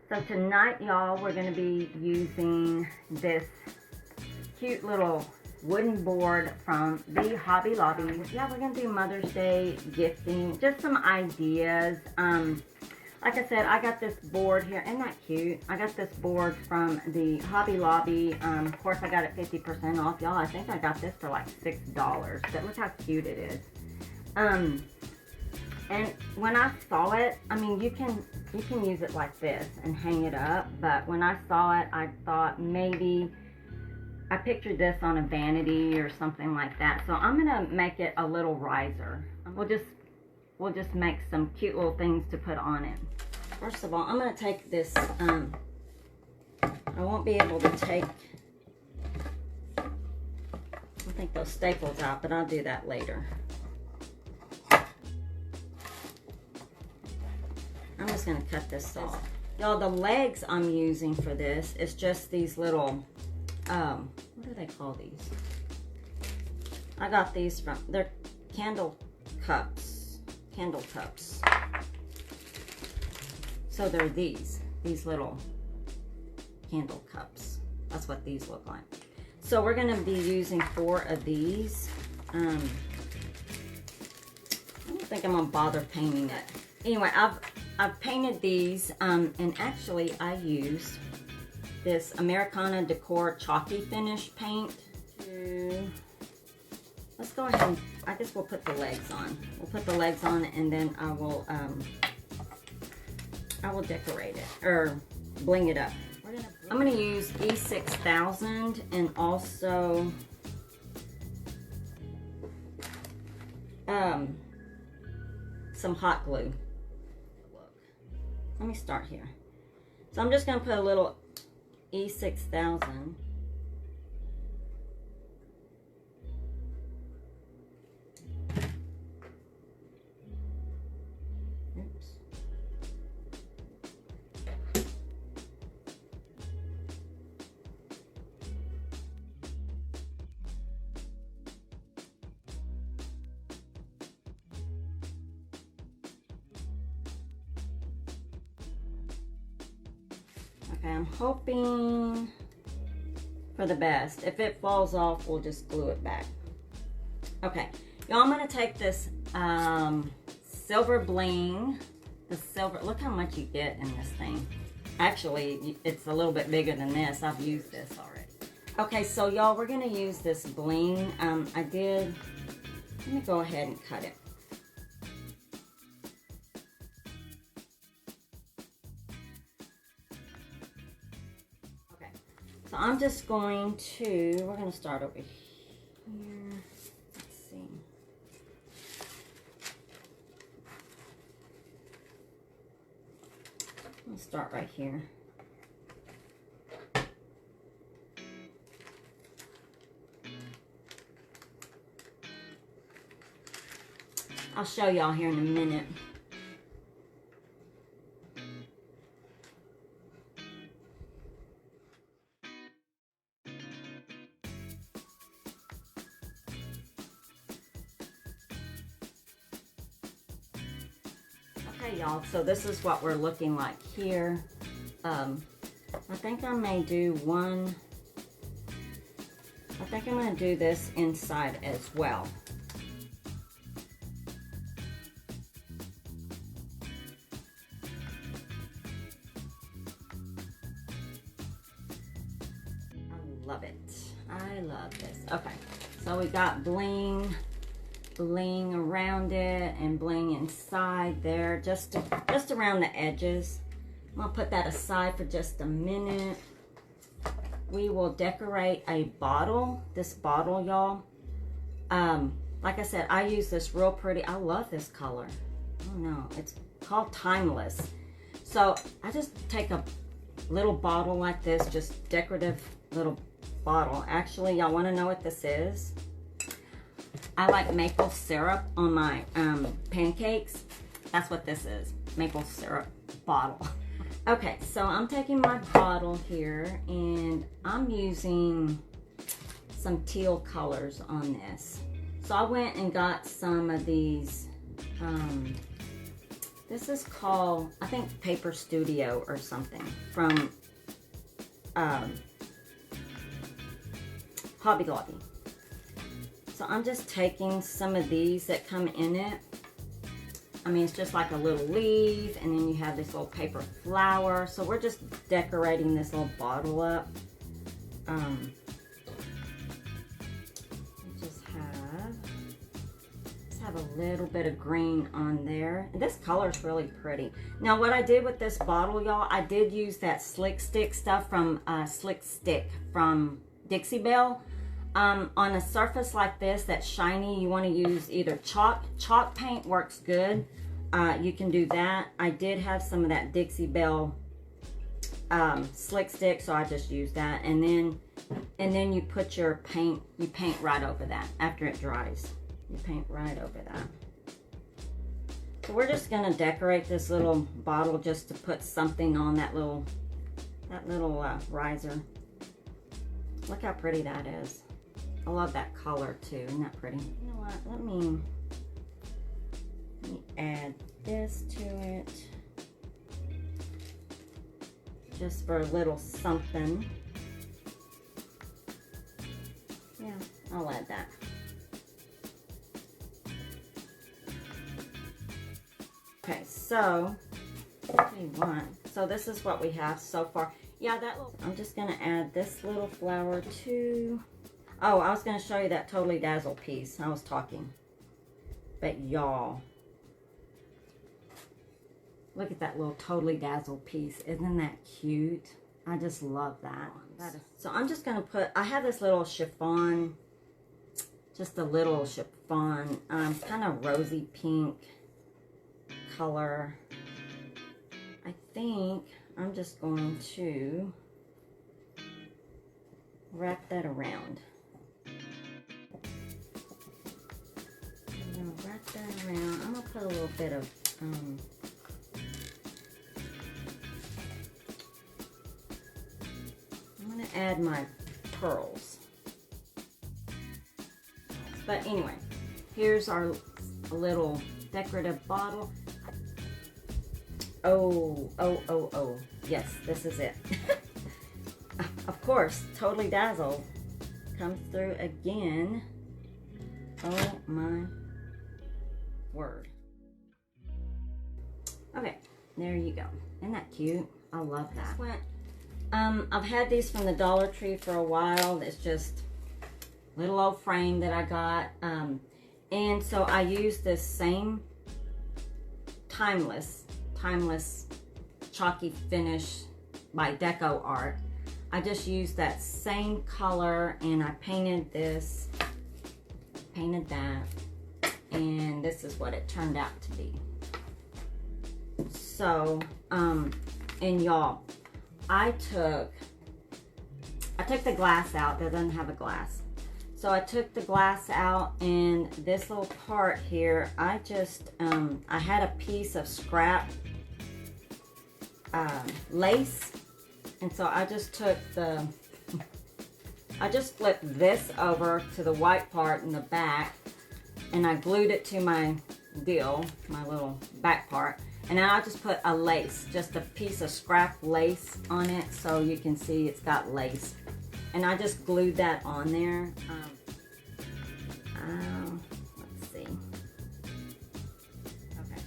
So tonight, y'all, we're going to be using this cute little wooden board from the Hobby Lobby. Yeah, we're going to do Mother's Day gifting, just some ideas. Like I said, I got this board here. Isn't that cute? I got this board from the Hobby Lobby. Of course, I got it 50% off, y'all. I think I got this for like $6, but look how cute it is. And when I saw it, I mean, you can use it like this and hang it up, but when I saw it, I thought maybe I pictured this on a vanity or something like that. So I'm gonna make it a little riser. We'll just make some cute little things to put on it. First of all, I'm gonna take this. I won't be able to take, I think, those staples out, but I'll do that later. I'm just going to cut this off. Y'all, the legs I'm using for this is just these little, what do they call these? I got these from, they're candle cups. So they're these little candle cups. That's what these look like. So we're going to be using 4 of these. I don't think I'm going to bother painting it. Anyway, I've painted these, and actually I used this Americana Decor Chalky Finish paint. Let's go ahead and, I guess we'll put the legs on. We'll put the legs on, and then I will decorate it, or bling it up. I'm gonna use E6000 and also some hot glue. Let me start here. So I'm just going to put a little E6000. Oops. Okay, I'm hoping for the best. If it falls off, we'll just glue it back. Okay, y'all, I'm gonna take this silver bling. The silver, look how much you get in this thing. Actually, it's a little bit bigger than this. I've used this already. Okay, so y'all, we're gonna use this bling. Let me go ahead and cut it. So I'm just going to, we're going to start over here. Let's see. I'm going to start right here. I'll show y'all here in a minute. Okay, y'all, so this is what we're looking like here. I think I may do one. I think I'm going to do this inside as well. I love it. I love this. Okay, so we got bling around it and bling inside there, just around the edges. I'm gonna put that aside for just a minute. We will decorate a bottle. This bottle, y'all. Like I said, I use this real pretty. I love this color. Oh no, it's called Timeless. So I just take a little bottle like this, just decorative little bottle. Actually, y'all want to know what this is? I like maple syrup on my pancakes. That's what this is, maple syrup bottle. Okay, so I'm taking my bottle here and I'm using some teal colors on this. So I went and got some of these This is called, I think, Paper Studio or something from Hobby Lobby. So I'm just taking some of these that come in it. I mean, it's just like a little leaf, and then you have this little paper flower. So we're just decorating this little bottle up. Just have a little bit of green on there. And this color is really pretty. Now, what I did with this bottle, y'all, I did use that Slick Stick stuff from Dixie Belle. On a surface like this that's shiny, you want to use either chalk paint works good. You can do that. I did have some of that Dixie Belle Slick Stick, so I just used that. And then you put your paint, you paint right over that after it dries. You paint right over that. So we're just gonna decorate this little bottle just to put something on that little riser. Look how pretty that is. I love that color too. Isn't that pretty? You know what? Let me add this to it. Just for a little something. Yeah, I'll add that. Okay, so what do you want? So this is what we have so far. Yeah, I'm just gonna add this little flower too. Oh, I was going to show you that Totally Dazzled piece. I was talking. But y'all, look at that little Totally Dazzled piece. Isn't that cute? I just love that. So I'm just going to put, I have this little chiffon, just a little chiffon, kind of rosy pink color. I think I'm just going to wrap that around. Wrap that around. I'm gonna put a little bit of I'm gonna add my pearls. But anyway, here's our little decorative bottle. Oh, yes, this is it. Of course, Totally Dazzled comes through again. Oh my word. Okay, there you go. Isn't that cute? I love that. I've had these from the Dollar Tree for a while. It's just a little old frame that I got. And so I used this same timeless chalky finish by Deco Art. I just used that same color and I painted this, painted that, and this is what it turned out to be. So, and y'all, I took the glass out. That doesn't have a glass. So I took the glass out, and this little part here, I just, I had a piece of scrap lace, and so I just took I just flipped this over to the white part in the back, and I glued it to my my little back part, and then I just put a lace, just a piece of scrap lace on it, so you can see it's got lace, and I just glued that on there. Let's see. Okay,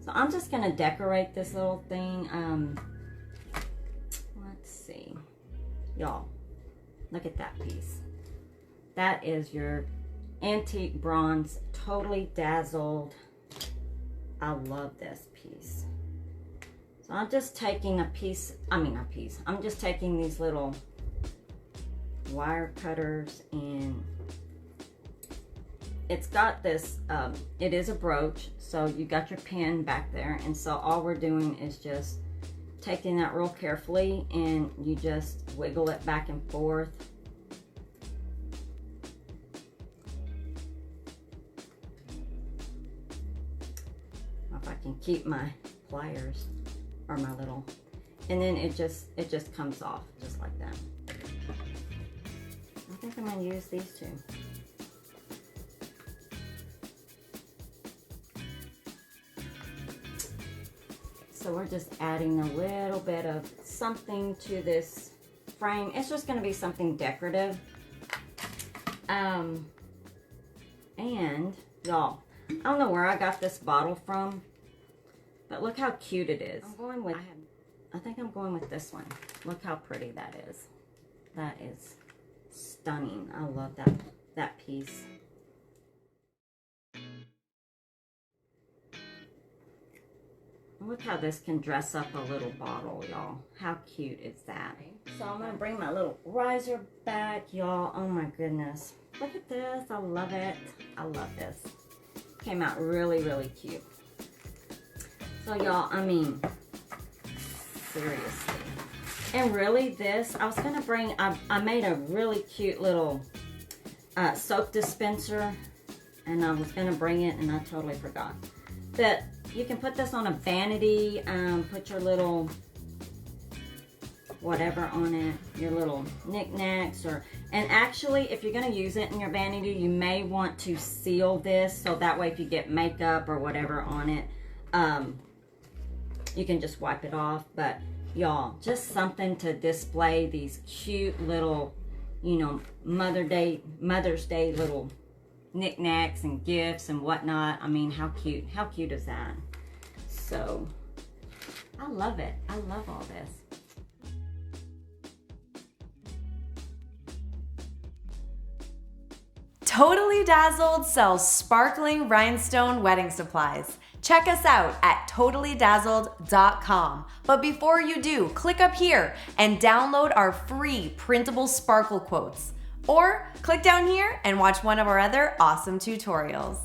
so I'm just gonna decorate this little thing. Let's see, y'all, look at that piece. That is your antique bronze, Totally Dazzled. I love this piece. So I'm just taking I'm just taking these little wire cutters, and it's got this, it is a brooch, so you got your pin back there, and so all we're doing is just taking that real carefully, and you just wiggle it back and forth. If I can keep my pliers, or my little, and then it just comes off just like that. I think I'm gonna use these two. So we're just adding a little bit of something to this frame. It's just going to be something decorative. And y'all, I don't know where I got this bottle from, but look how cute it is. I think I'm going with this one. Look how pretty that is. That is stunning. I love that piece. Look how this can dress up a little bottle, y'all. How cute is that? So I'm going to bring my little riser back, y'all. Oh my goodness. Look at this. I love it. I love this. Came out really, really cute. So y'all, I mean, seriously. And really this, I was going to bring, I made a really cute little soap dispenser. And I was going to bring it and I totally forgot. But you can put this on a vanity, put your little whatever on it, your little knickknacks, and actually if you're going to use it in your vanity, you may want to seal this so that way if you get makeup or whatever on it, you can just wipe it off. But y'all, just something to display these cute little, you know, Mother's Day little knickknacks and gifts and whatnot. I mean, how cute is that? So I love it. I love all this. Totally Dazzled sells sparkling rhinestone wedding supplies. Check us out at totallydazzled.com. But before you do, click up here and download our free printable sparkle quotes. Or click down here and watch one of our other awesome tutorials.